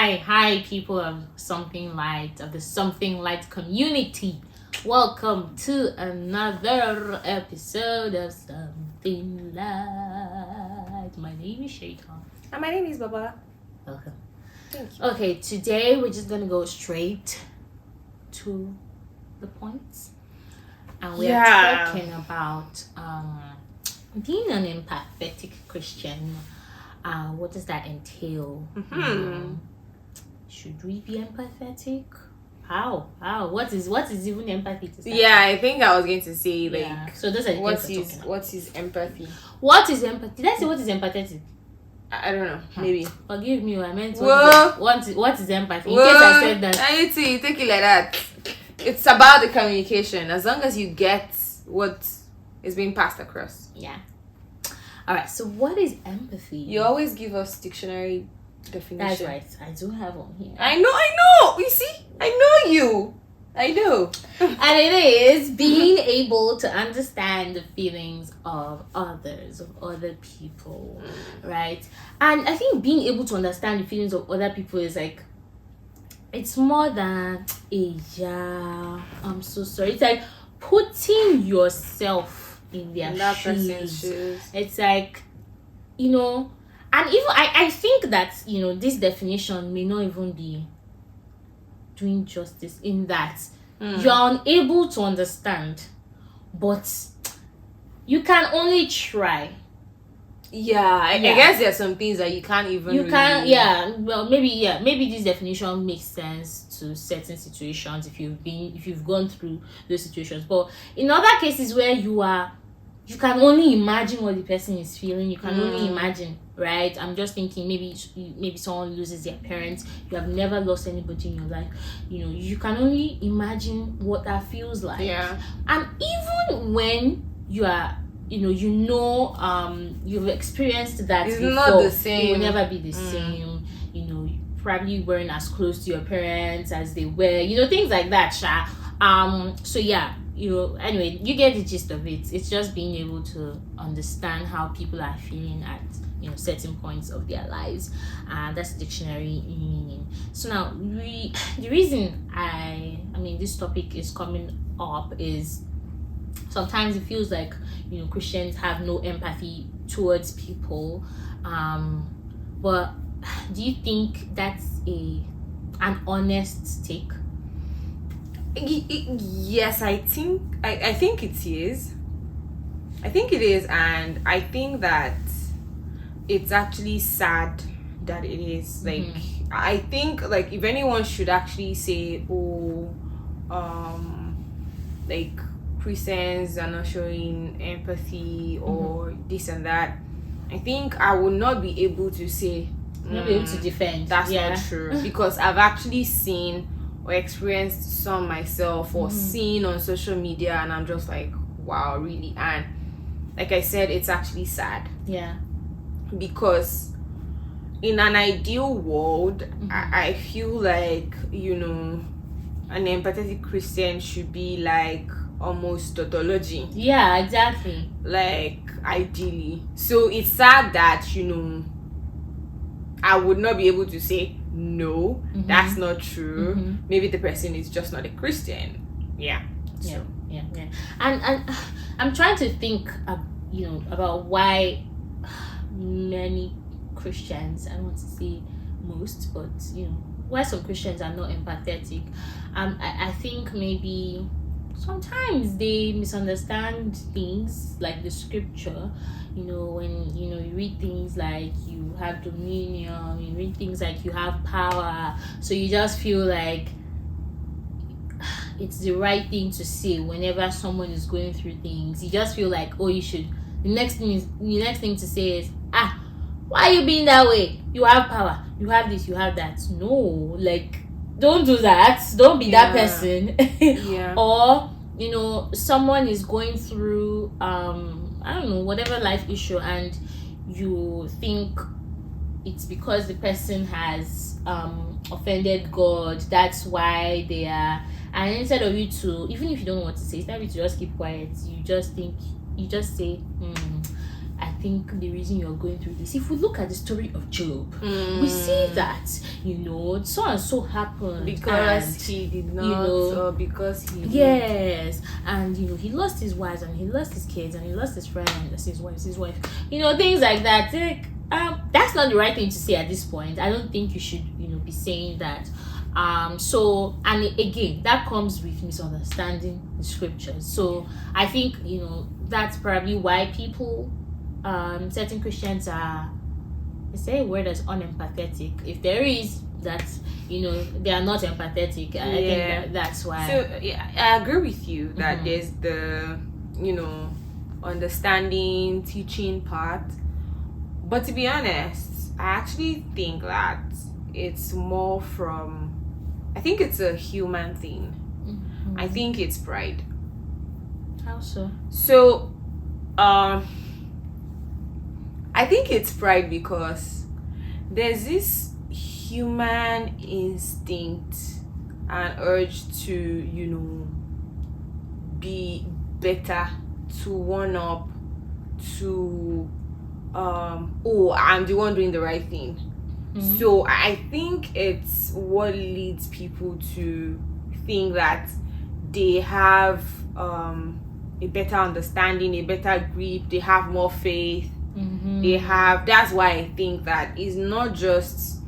Hi, people of Something Light, of the Something Light community. Welcome to another episode of Something Light. My name is Seyitan. And my name is Bobola. Welcome. Thank you. Okay, today we're just gonna go straight to the points. And we are talking about being an empathetic Christian. What does that entail? Should we be empathetic? How? What is even empathy to start? Yeah, I think I was going to say So those are the what things is empathy? What is empathy? Did I say what is empathetic? I don't know. Maybe. Forgive me, I meant what is empathy? In Whoa. case I said that. I need to take it like that. It's about the communication. As long as you get what is being passed across. Yeah. Alright, so what is empathy? You always give us dictionary definition. That's right. I do have one here. I know. You see? I know you. I know. And it is being able to understand the feelings of others, of other people, right? And I think being able to understand the feelings of other people is like, it's more than I'm so sorry. It's like putting yourself in their shoes. It's like, and even I think that, this definition may not even be doing justice in that you're unable to understand, but you can only try. I guess there are some things that you can't even maybe this definition makes sense to certain situations if you've gone through those situations, but in other cases where you can only imagine what the person is feeling. You can only imagine, right? I'm just thinking maybe someone loses their parents. You have never lost anybody in your life. You can only imagine what that feels like. Yeah. And even when you are, you've experienced that it's before, not the same. It will never be the same. You probably weren't as close to your parents as they were. Things like that, Sha. So yeah. Anyway, you get the gist of it. It's just being able to understand how people are feeling at certain points of their lives. That's dictionary meaning. So now the reason this topic is coming up is sometimes it feels like Christians have no empathy towards people, but do you think that's an honest take? Yes, I think it is. I think it is, and I think that it's actually sad that it is. I think if anyone should actually say, Christians are not showing empathy or this and that, I think I would not be able to say, not be able to defend. That's not true, because I've actually seen or experienced some myself or seen on social media, and I'm just like, wow, really? And like I said, it's actually sad. Yeah. Because in an ideal world, I feel like, an empathetic Christian should be like almost tautology. Yeah, exactly. Like, ideally. So it's sad that, I would not be able to say, no, that's not true. Maybe the person is just not a Christian. Yeah. And I'm trying to think about why many Christians, I don't want to say most, but why some Christians are not empathetic. I think maybe sometimes they misunderstand things like the scripture. When you read things like you have dominion, you read things like you have power, so you just feel like it's the right thing to say whenever someone is going through things. You just feel like, you should. The next thing to say is, why are you being that way? You have power, you have this, you have that. No, don't do that. Don't be that person. Or someone is going through I don't know, whatever life issue, and you think it's because the person has offended God, that's why they are. And instead of you to, even if you don't know what to say, instead of you to just keep quiet, you just say, I think the reason you're going through this. If we look at the story of Job, we see that, so and so happened. Because he did not, or because he did. Yes. And, he lost his wives, and he lost his kids, and he lost his friends, his wife. Things like that. That's not the right thing to say at this point. I don't think you should, be saying that. Again, that comes with misunderstanding the scriptures. So I think that's probably why people, certain Christians are, they say a word as unempathetic. If there is that, they are not empathetic. I think that's why. So I agree with you that there's the understanding, teaching part, but to be honest, I actually think that it's more from, I think it's a human thing. I think it's pride. How so? So, I think it's pride because there's this human instinct and urge to, be better, to one up, to, I'm the one doing the right thing. So I think it's what leads people to think that they have a better understanding, a better grip, they have more faith. That's why I think that it's not just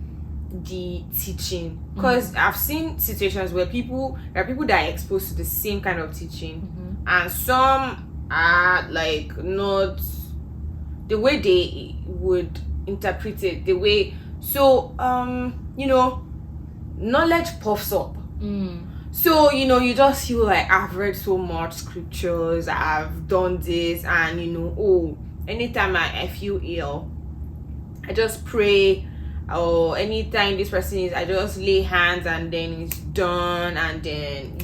the teaching, because I've seen situations where there are people that are exposed to the same kind of teaching, and some are like not the way they would interpret it, the way. So, knowledge puffs up. So, you just feel like I've read so much scriptures, I've done this, and, anytime I feel ill, I just pray, or anytime this person is, I just lay hands and then it's done, and then,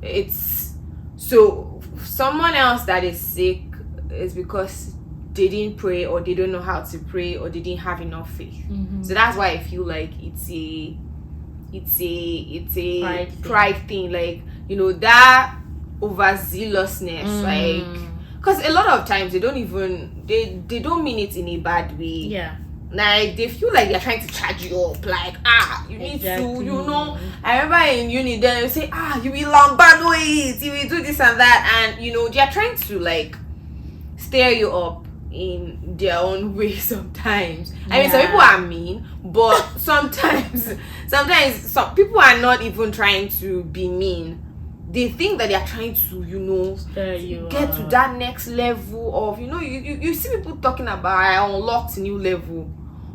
it's, so someone else that is sick is because they didn't pray, or they don't know how to pray, or they didn't have enough faith. So that's why I feel like it's a pride thing. Like, that overzealousness, because a lot of times they don't mean it in a bad way. Yeah. Like, they feel like they're trying to charge you up, like, you need to, I remember in uni, then they say, you will lambano it, you will do this and that, and they're trying to like stir you up in their own way sometimes. I mean, some people are mean, but sometimes some people are not even trying to be mean. They think that they are trying to, get to that next level of, you see people talking about, I unlocked a new level.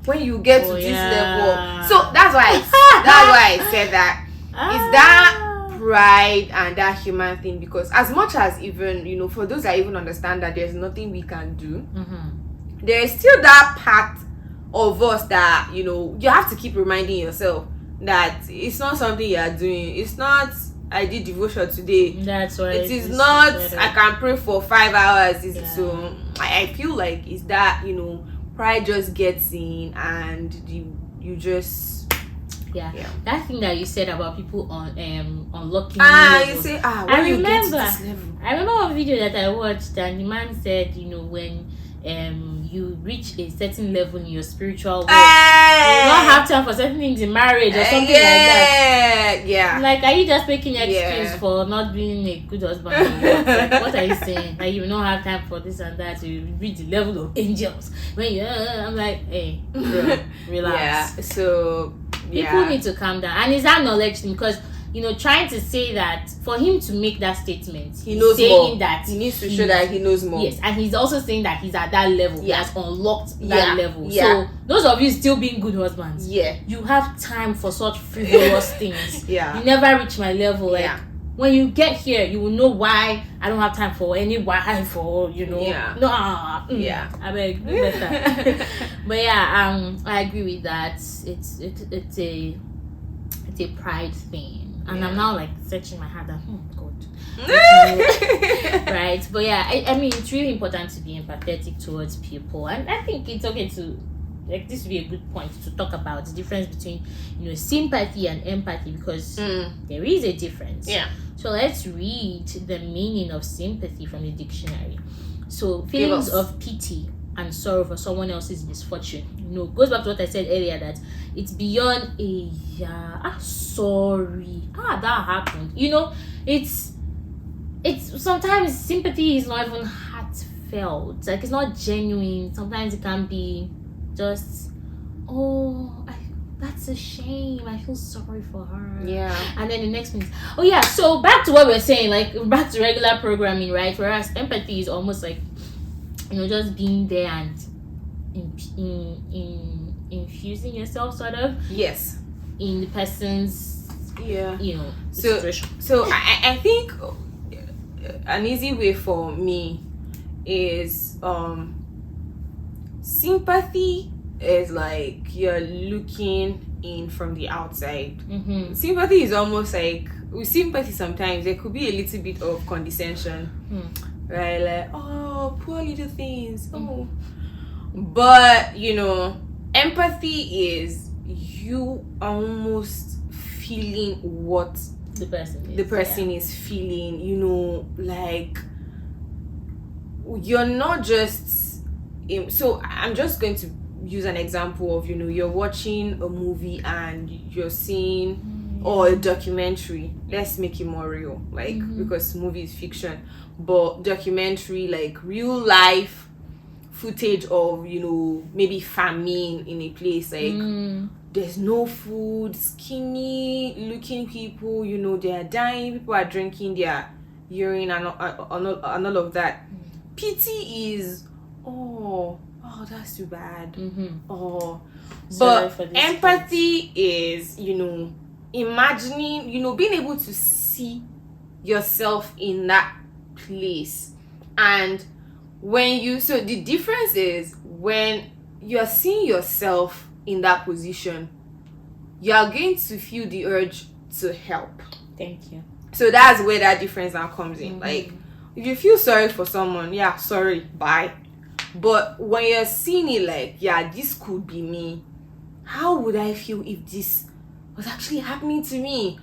When you get to this level, so that's why I said that it's that pride and that human thing, because as much as even for those that even understand that there's nothing we can do, there is still that part of us that you have to keep reminding yourself that it's not something you are doing. It's not I did devotion today. That's why it is not better. I can pray for 5 hours. So I feel like it's that pride just gets in, and you just that thing that you said about people on unlocking you say when you get to this level. I remember one video that I watched, and the man said when you reach a certain level in your spiritual work, you don't have time for certain things in marriage or something like that. Like, are you just making an excuse for not being a good husband? What are you saying? Like, you don't have time for this and that to reach the level of angels. When I'm like, hey, bro, relax. So people need to calm down, and it's that knowledge thing, because trying to say that, for him to make that statement, he knows saying more. That he needs to show that he knows more. Yes, and he's also saying that he's at that level. He has unlocked that level. So those of you still being good husbands, you have time for such frivolous things. You never reach my level. Like, when you get here, you will know why I don't have time for any wife, or I beg, do better. But I agree with that. It's a pride thing. And I'm now like searching my heart and God. Right? But I mean, it's really important to be empathetic towards people, and I think it's okay to, like, this would be a good point to talk about the difference between sympathy and empathy, because there is a difference. So let's read the meaning of sympathy from the dictionary. So Give feelings us. of pity and sorrow for someone else's misfortune, goes back to what I said earlier, that it's beyond a sorry, that happened. It's sometimes sympathy is not even heartfelt, like it's not genuine. Sometimes it can be just, that's a shame, I feel sorry for her. Yeah. And then the next thing is, so back to what we're saying, like back to regular programming, right? Whereas empathy is almost like, just being there and infusing yourself sort of Yes. in the person's situation. So I think an easy way for me is sympathy is like you're looking in from the outside. Mm-hmm. Sympathy is almost like, with sympathy sometimes there could be a little bit of condescension, right? Like, oh, poor little things. Oh, but empathy is you almost feeling what the person is feeling. Like you're not just so I'm just going to use an example of you're watching a movie and you're seeing or a documentary. Let's make it more real, like because movie is fiction, but documentary, like real life footage of maybe famine in a place, like there's no food, skinny looking people, they are dying, people are drinking their urine and all of that. Pity is that's too bad. But empathy is imagining, being able to see yourself in that place. And so the difference is when you're seeing yourself in that position, you are going to feel the urge to help. Thank you. So that's where that difference now comes in. Like, if you feel sorry for someone, sorry, bye. But when you're seeing it like, this could be me, how would I feel if this was actually happening to me?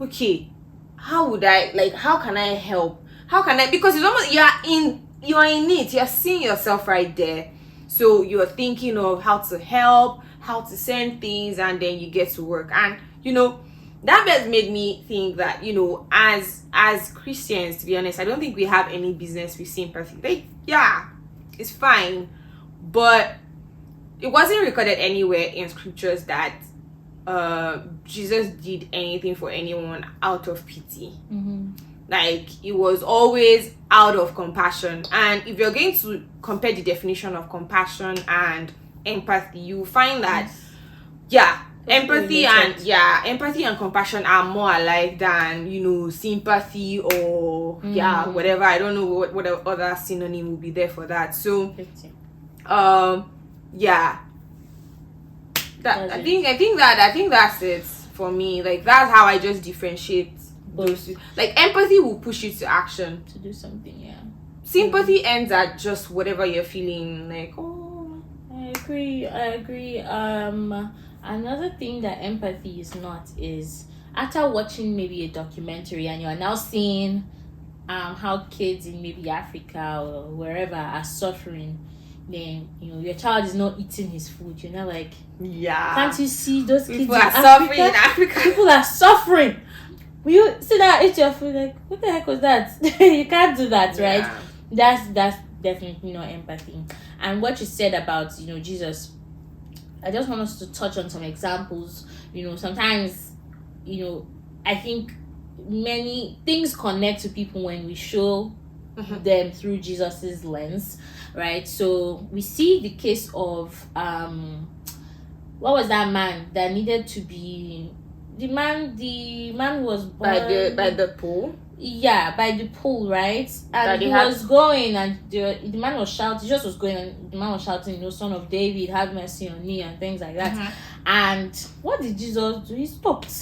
Okay, how would I, like, how can I help? How can I, because it's almost, you're in it, you're seeing yourself right there. So you're thinking of how to help, how to send things, and then you get to work. And that has made me think that as Christians, to be honest, I don't think we have any business with sympathy. Like, it's fine, but it wasn't recorded anywhere in scriptures that Jesus did anything for anyone out of pity. Like, it was always out of compassion. And if you're going to compare the definition of compassion and empathy, you find that empathy and compassion are more alike than sympathy or whatever. I don't know what other synonym will be there for that. So I think that's it for me. Like, that's how I just differentiate those two. Like, empathy will push you to action, to do something. Sympathy ends at just whatever you're feeling. Like, I agree. Another thing that empathy is not is, after watching maybe a documentary and you are now seeing how kids in maybe Africa or wherever are suffering, then your child is not eating his food. You're not like, can't you see those kids people are suffering in Africa? People are suffering. Will you sit down and eat your food? Like, what the heck was that? You can't do that, right? That's definitely not empathy. And what you said about Jesus, I just want us to touch on some examples. Sometimes, I think many things connect to people when we show them through Jesus's lens, right? So we see the case of what was that man that needed to be the man was born by the pool. By the pool, right? And he was going, and the man was shouting. Jesus was going, and the man was shouting, Son of David, have mercy on me, and things like that. And what did Jesus do? He stopped.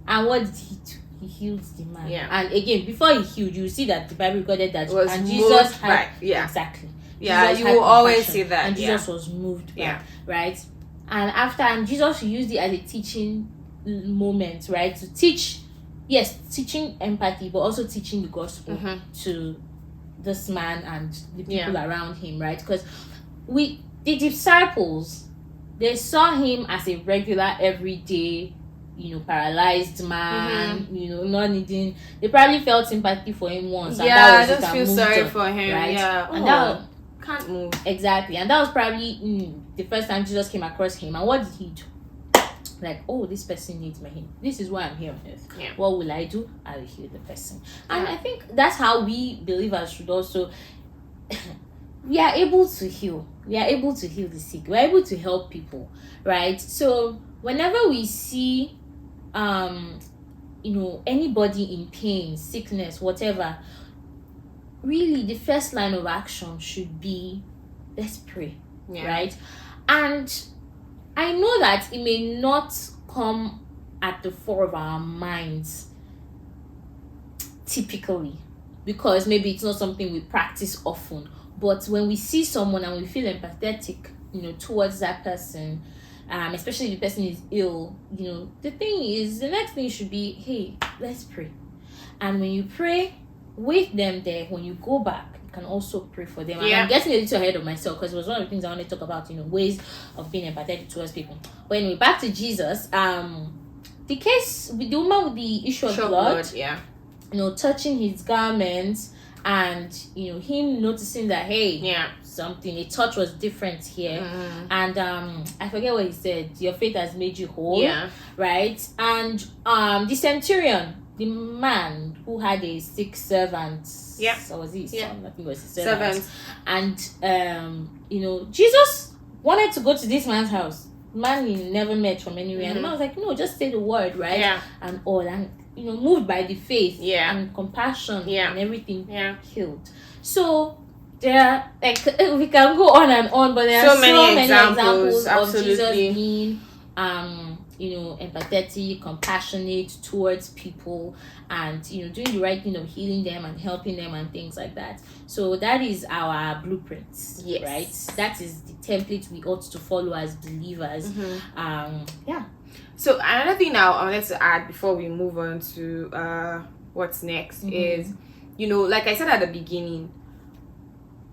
And what did he do? He healed the man. And again, before he healed, you see that the Bible recorded that, and Jesus had exactly. You will always see that. And Jesus was moved by, right? And Jesus used it as a teaching moment, right? To teach. Yes, teaching empathy, but also teaching the gospel to this man and the people around him, right? Because the disciples, they saw him as a regular, everyday, paralyzed man, not needing. They probably felt sympathy for him once. And that was just feel sorry for him, right? And that can't move. Exactly, and that was probably the first time Jesus came across him. And what did he do? Like, oh, this person needs my help. This is why I'm here on earth. Yeah. What will I do? I will heal the person. And I think that's how we believers should also. We are able to heal. We are able to heal the sick. We are able to help people, right? So whenever we see, anybody in pain, sickness, whatever, really the first line of action should be, let's pray, right? And I know that it may not come at the fore of our minds typically, because maybe it's not something we practice often. But when we see someone and we feel empathetic, towards that person, especially if the person is ill, the next thing should be, hey, let's pray. And when you pray with them there, when you go back, you can also pray for them. And I'm getting a little ahead of myself because it was one of the things I wanted to talk about, ways of being empathetic towards people. But anyway, back to Jesus. The case with the woman with the issue of blood, touching his garments, and him noticing that, hey, a touch was different here. And I forget what he said, your faith has made you whole, right? And the centurion, the man who had a sick servant, or was he son? I think it was his servant. And Jesus wanted to go to this man's house, man he never met from anywhere, and the man was like, no, just say the word, right? And all, and moved by the faith and compassion and everything, healed. So there, we can go on and on, but there are so many examples of Jesus being empathetic, compassionate towards people, and doing the right thing of healing them and helping them and things like that. So that is our blueprint, right? That is the template we ought to follow as believers. So another thing now I wanted to add before we move on to what's next is, like I said at the beginning,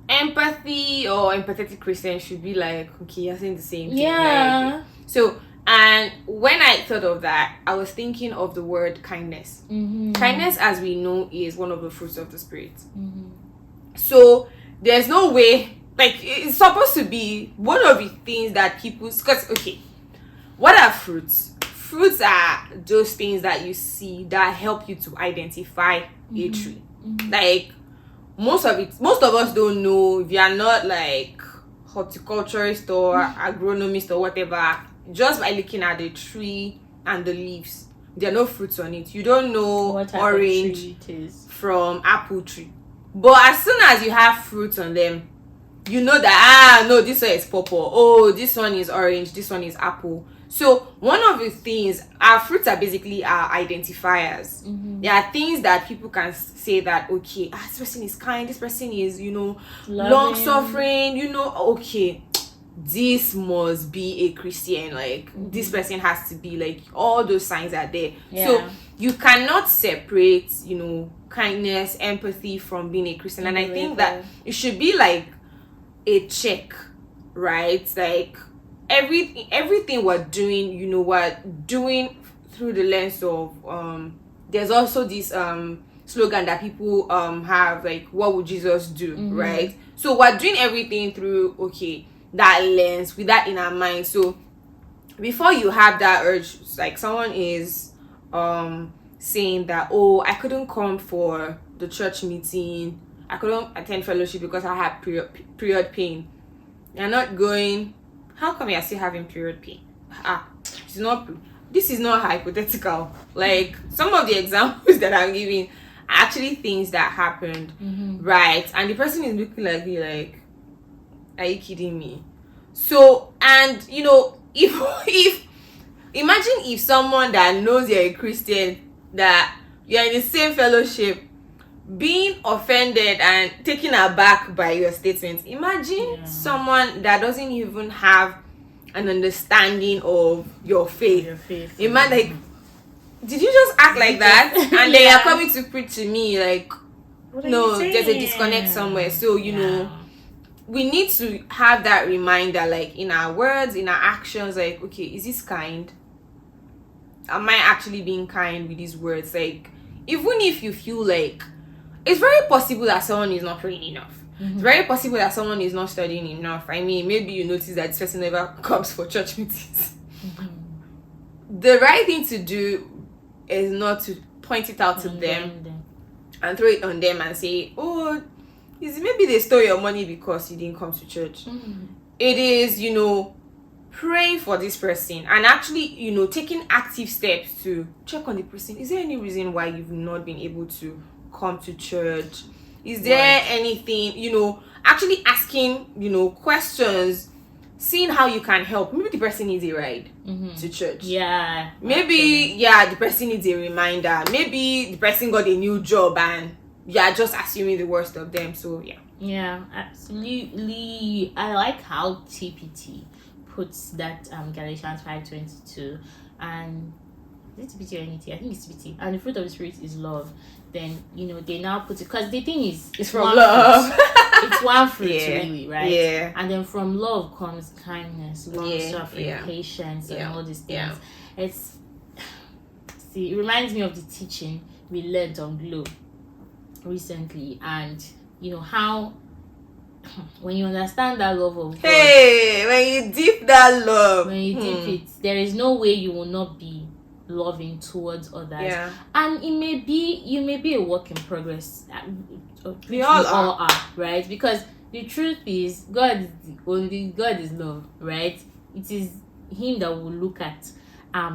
empathy or empathetic Christians should be like, okay, you're saying the same thing. So, and when I thought of that, I was thinking of the word kindness. Kindness, as we know, is one of the fruits of the Spirit. So there's no way, it's supposed to be one of the things that people, because, okay, what are fruits? Fruits are those things that you see that help you to identify a tree. Like, most of us don't know. If you are not like horticulturist or agronomist or whatever, just by looking at the tree and the leaves, there are no fruits on it. You don't know what type orange of tree it is from apple tree. But as soon as you have fruits on them, you know that, no, this one is purple. Oh, this one is orange. This one is apple. So one of the things, our fruits are basically our identifiers. There are things that people can say that, okay, this person is kind, this person is, long suffering, okay, this must be a Christian. Like, this person has to be, like, all those signs are there. So you cannot separate, kindness, empathy from being a Christian. And I think that it should be like a check, right? Like, everything we're doing, we're doing through the lens of there's also this slogan that people have, like, what would Jesus do, right? So we're doing everything through that lens, with that in our mind. So before you have that urge, like someone is saying that, oh, I couldn't come for the church meeting, I couldn't attend fellowship because I had period pain. You're not going, how come you're still having period pain? This is not hypothetical. Like, some of the examples that I'm giving are actually things that happened, right? And the person is looking like me, like, are you kidding me? So, and if imagine if someone that knows you're a Christian, that you're in the same fellowship, being offended and taken aback by your statements. Imagine someone that doesn't even have an understanding of your faith. Imagine, like, did you just act like that? And then you're coming to preach to me, like, What are no, you there's a saying? disconnect somewhere. So you know, we need to have that reminder, like in our words, in our actions, like, okay, is this kind? Am I actually being kind with these words? Like, even if you feel like, it's very possible that someone is not praying enough. It's very possible that someone is not studying enough. I mean, maybe you notice that this person never comes for church meetings. The right thing to do is not to point it out to them and throw it on them and say, oh, is maybe they stole your money because you didn't come to church. It is, you know, pray for this person and actually, you know, taking active steps to check on the person. Is there any reason why you've not been able to come to church? Is there anything, you know, actually asking, you know, questions, seeing how you can help. Maybe the person needs a ride to church. Yeah. Maybe, the person needs a reminder. Maybe the person got a new job and you're just assuming the worst of them. So, yeah. Yeah, absolutely. I like how TPT puts that Galatians 5:22, and is it TPT or NET? I think it's TPT. And the fruit of the spirit is love. Then, you know, they now put it, because the thing is, it's from love. It's one fruit, really, right? Yeah. And then from love comes kindness, long suffering, patience, and all these things. It's it reminds me of the teaching we learned on Glow recently, and you know how when you understand that love of God, when you dip that love, when you dip it, there is no way you will not be loving towards others. And you may be a work in progress. We all are, right? Because the truth is, God is love, right? It is Him that will look at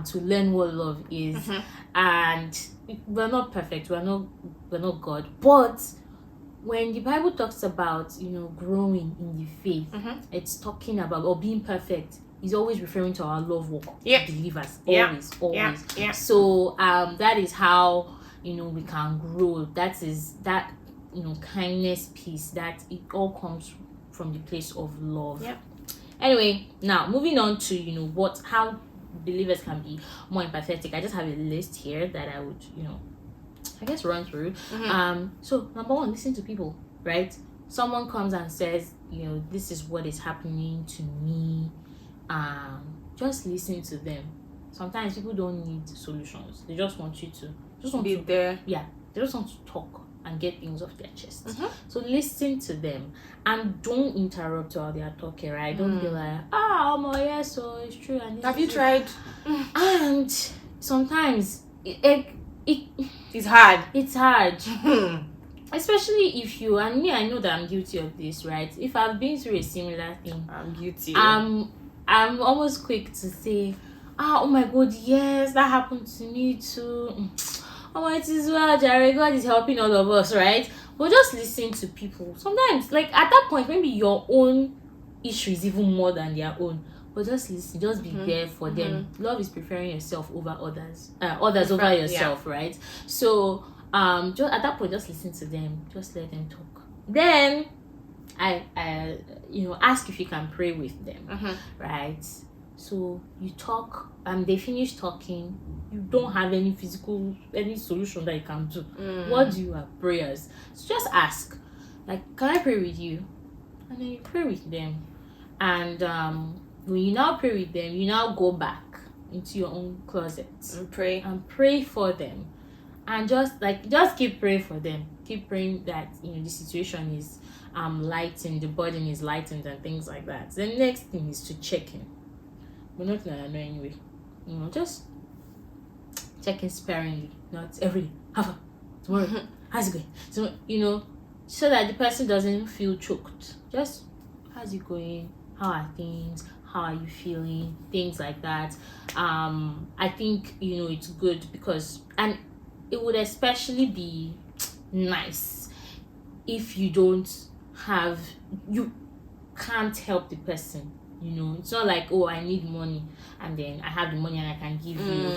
to learn what love is. And we're not perfect, we're not God, but when the Bible talks about, you know, growing in the faith, it's talking about, or being perfect, is always referring to our love walk with believers. Always. So that is how, you know, we can grow. That is that, you know, kindness piece, that it all comes from the place of love. Anyway, now moving on to, you know, how believers can be more empathetic. I just have a list here that I would, you know, I guess run through. So number one, listen to people, right? Someone comes and says, you know, this is what is happening to me. Just listen to them. Sometimes people don't need solutions. They just want you to be there. Yeah, they just want to talk and get things off their chest. So listen to them and don't interrupt while they are talking, right? Don't be like, yes, so it's true. And have you tried? And sometimes it's hard. It's hard. Especially if you, and me, I know that I'm guilty of this, right? If I've been through a similar thing, I'm guilty. I'm almost quick to say, oh my God, yes, that happened to me too. Oh, it is well, Jerry. God is helping all of us, right? But just listen to people. Sometimes, like at that point, maybe your own issue is even more than their own. But just listen, just be there for them. Love is preferring yourself over others over yourself, right? So just at that point, just listen to them, just let them talk. Then I you know, ask if you can pray with them, right? So you talk, they finish talking, you don't have any solution that you can do. What do you have? Prayers. So just ask, like, can I pray with you? And then you pray with them. And when you now pray with them, you now go back into your own closet and pray for them. And just keep praying for them. Keep praying that, you know, the situation is lightened, the burden is lightened and things like that. The next thing is to check in. We're not gonna know anyway. You know, just check in sparingly, not every day. How tomorrow? How's it going? So, you know, so that the person doesn't feel choked. Just, how's it going? How are things? How are you feeling? Things like that. I think, you know, it's good because, and it would especially be nice if you can't help the person. You know, it's not like, oh, I need money and then I have the money and I can give you.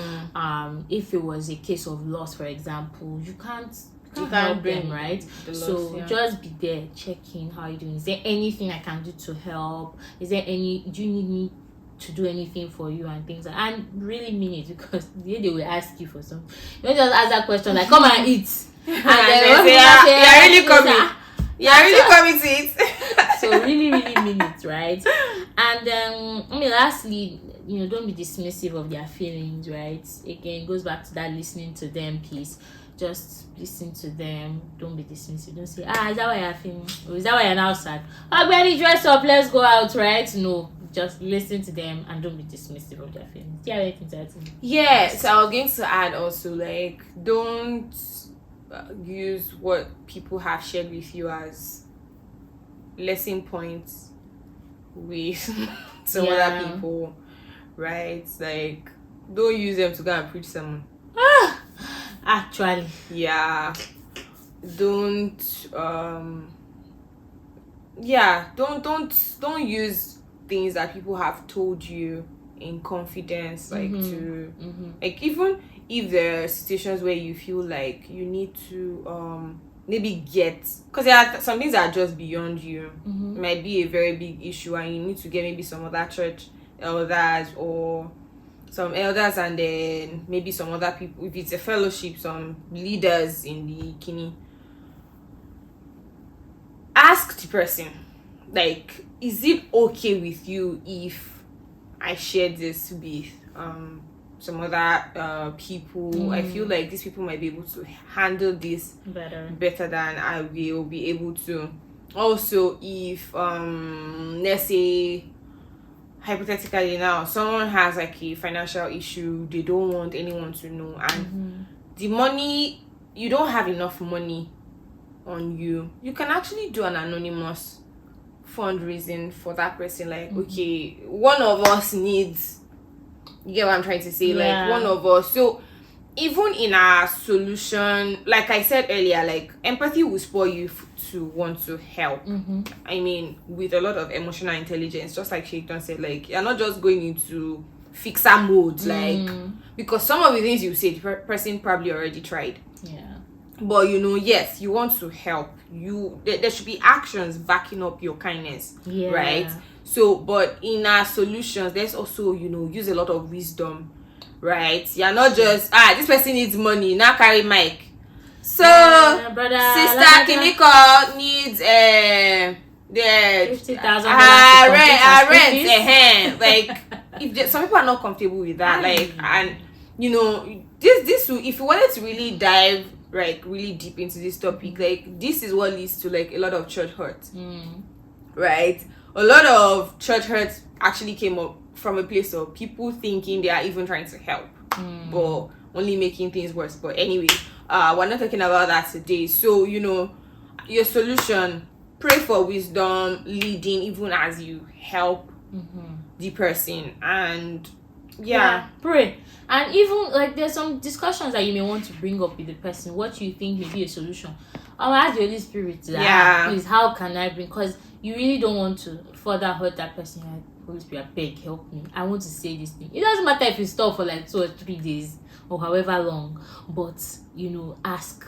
If it was a case of loss, for example, you can't help them, right? So just be there, checking how you doing. Is there anything I can do to help? Do you need me to do anything for you and things and really mean it, because they will ask you for something. You don't just ask that question like, come and eat. And they then say, you're really coming. You're really coming to it. So really, really mean it, right? And lastly, don't be dismissive of their feelings, right? Again, it goes back to that listening to them piece. Just listen to them. Don't be dismissive. Don't say, is that why you're feeling? Or is that why you're now sad? Barely dress up, let's go out, right? No. Just listen to them and don't be dismissive of their feelings. Do you have anything to add to me? Yeah, so I was going to add also, like, don't use what people have shared with you as lesson points with some other people, right? Like, don't use them to go and preach someone. Actually, yeah, don't use things that people have told you in confidence, like like, even if there are situations where you feel like you need to maybe get, because there are some things that are just beyond you. It might be a very big issue and you need to get maybe some other church elders or some elders, and then maybe some other people, if it's a fellowship, some leaders in the kini. Ask the person, like, is it okay with you if I share this with some other people? I feel like these people might be able to handle this better than I will be able to. Also, if let's say, hypothetically now, someone has like a financial issue, they don't want anyone to know, and the money, you don't have enough money on you, you can actually do an anonymous fundraising for that person. Like, okay, one of us needs, you get what I'm trying to say? Like, one of us. So even in our solution, like I said earlier, like, empathy will spur you to want to help. I mean, with a lot of emotional intelligence, just like Seyitan said, like, you're not just going into fixer mode, like, because some of the things you say, the person probably already tried. But yes, you want to help. There should be actions backing up your kindness, right? So, but in our solutions, there's also, use a lot of wisdom, right? You're not just, this person needs money, now carry mic. So, brother, Sister Kiniko needs the $50,000 rent. Like, if some people are not comfortable with that, like, and this will, if you wanted to really dive really deep into this topic, like, this is what leads to like a lot of church hurt, right? A lot of church hurt actually came up from a place of people thinking they are even trying to help, but only making things worse. But anyway, we're not talking about that today. So your solution, pray for wisdom leading even as you help the person, and pray. And even like there's some discussions that you may want to bring up with the person, what you think may be a solution. I'll ask the Holy Spirit please, how can I bring, because you really don't want to further hurt that person. Like, Holy Spirit, beg, help me, I want to say this thing. It doesn't matter if you stop for like 2 or 3 days or however long, but ask.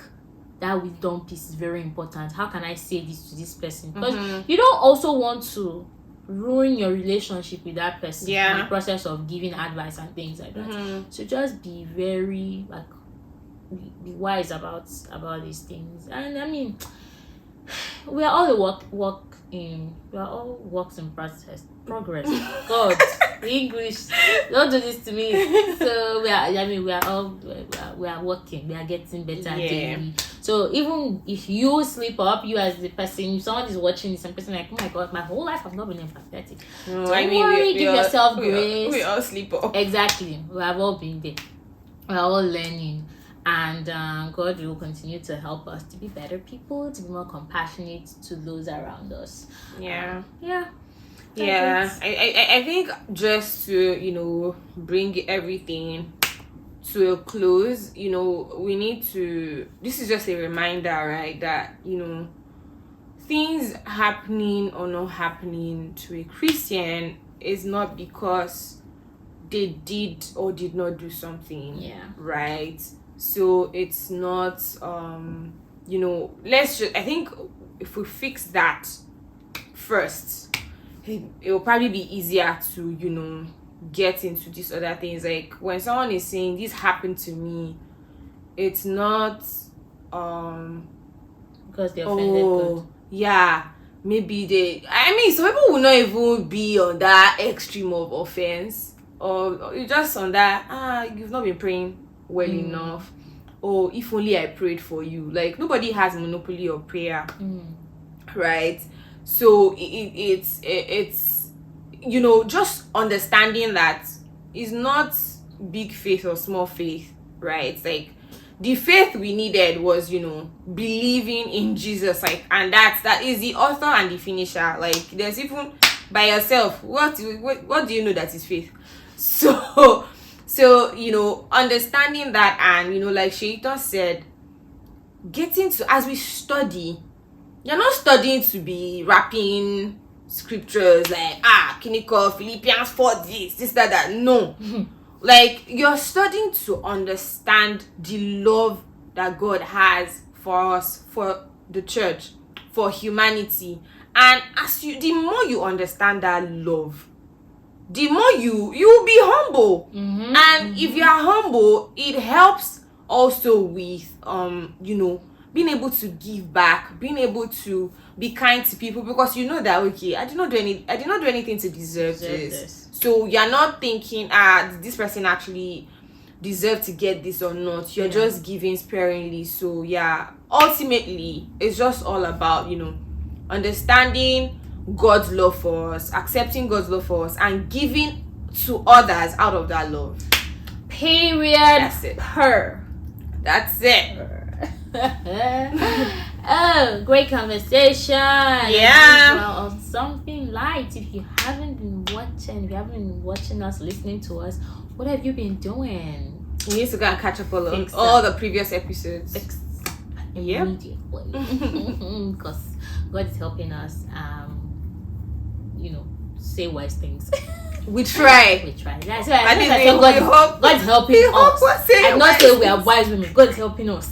That wisdom piece is very important. How can I say this to this person? Because you don't also want to ruin your relationship with that person in the process of giving advice and things like that. So just be very be wise about these things. And I mean, we are all we are all works in progress. God, English, don't do this to me. So we are working, we are getting better daily. So even if you slip up, you as the person, if someone is watching this and person like, oh my God, my whole life I've not been empathetic. Don't worry, give yourself grace. We all slip up. Exactly. We have all been there. We are all learning. And God will continue to help us to be better people, to be more compassionate to those around us. I think just to bring everything to a close, we need to, this is just a reminder, right, that things happening or not happening to a Christian is not because they did or did not do something, right? So it's not let's just, I think if we fix that first, it will probably be easier to get into these other things. Like, when someone is saying this happened to me, it's not Because they offended God. Yeah, maybe some people will not even be on that extreme of offense, or you just on that, you've not been praying well enough, or if only I prayed for you. Like, nobody has monopoly of prayer, right? So it's just understanding that it's not big faith or small faith, right? It's like, the faith we needed was, believing in Jesus, like, and that is the author and the finisher. Like, there's even by yourself, what do you know that is faith? So understanding that, and like Seyitan said, getting to, as we study, you're not studying to be rapping scriptures like Kiniko, Philippians 4, this, that. No. Like, you're studying to understand the love that God has for us, for the church, for humanity. And the more you understand that love, the more you will be humble. And if you are humble, it helps also with being able to give back, being able to be kind to people, because you know that, okay, I did not do anything to deserve this. So you're not thinking, did this person actually deserve to get this or not? You're just giving sparingly. So yeah, ultimately it's just all about understanding God's love for us, accepting God's love for us, and giving to others out of that love. Period. That's it. That's it. Oh, great conversation. Yeah. Of something light. If you haven't been watching us, listening to us, what have you been doing? You need to go and catch up on all the previous episodes. Immediately. Because God is helping us say wise things. We try. That's why God's helping us. I'm not saying we are wise women. God's helping us.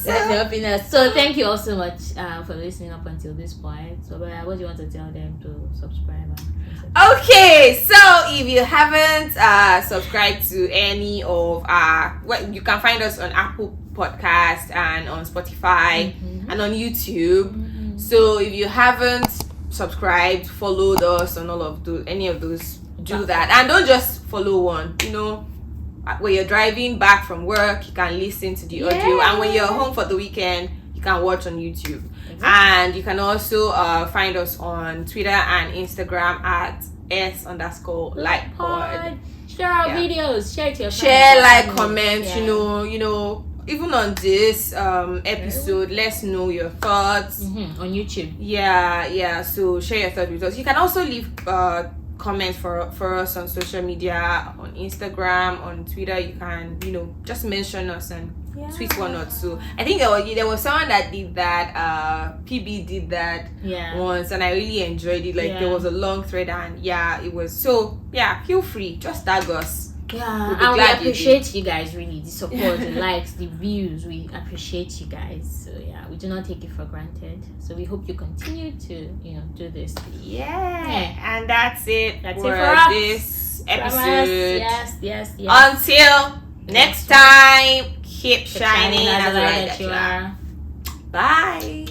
Helping us. So thank you all so much for listening up until this point. So what do you want to tell them to subscribe? Okay, so if you haven't subscribed to any of you can find us on Apple Podcast and on Spotify and on YouTube. So if you haven't subscribed, followed us on any of those, do that. And don't just follow one. When you're driving back from work, you can listen to the audio, and when you're home for the weekend, you can watch on YouTube. And you can also find us on Twitter and Instagram at s_lightpod. Share our videos, share it to your friends. Share, like, comment. Even on this episode, let's know your thoughts on YouTube. Yeah. So share your thoughts with us. You can also leave comments for us on social media, on Instagram, on Twitter. You can just mention us and tweet one or two. I think there was someone that did that. PB did that once, and I really enjoyed it. Like, there was a long thread, and it was so. Feel free, just tag us. And we appreciate you guys, really, the support, the likes, the views. We appreciate you guys. So we do not take it for granted. So we hope you continue to do this. And that's it. That's it for us. This episode. Yes. Until next time, keep shining as a light that you are. Bye.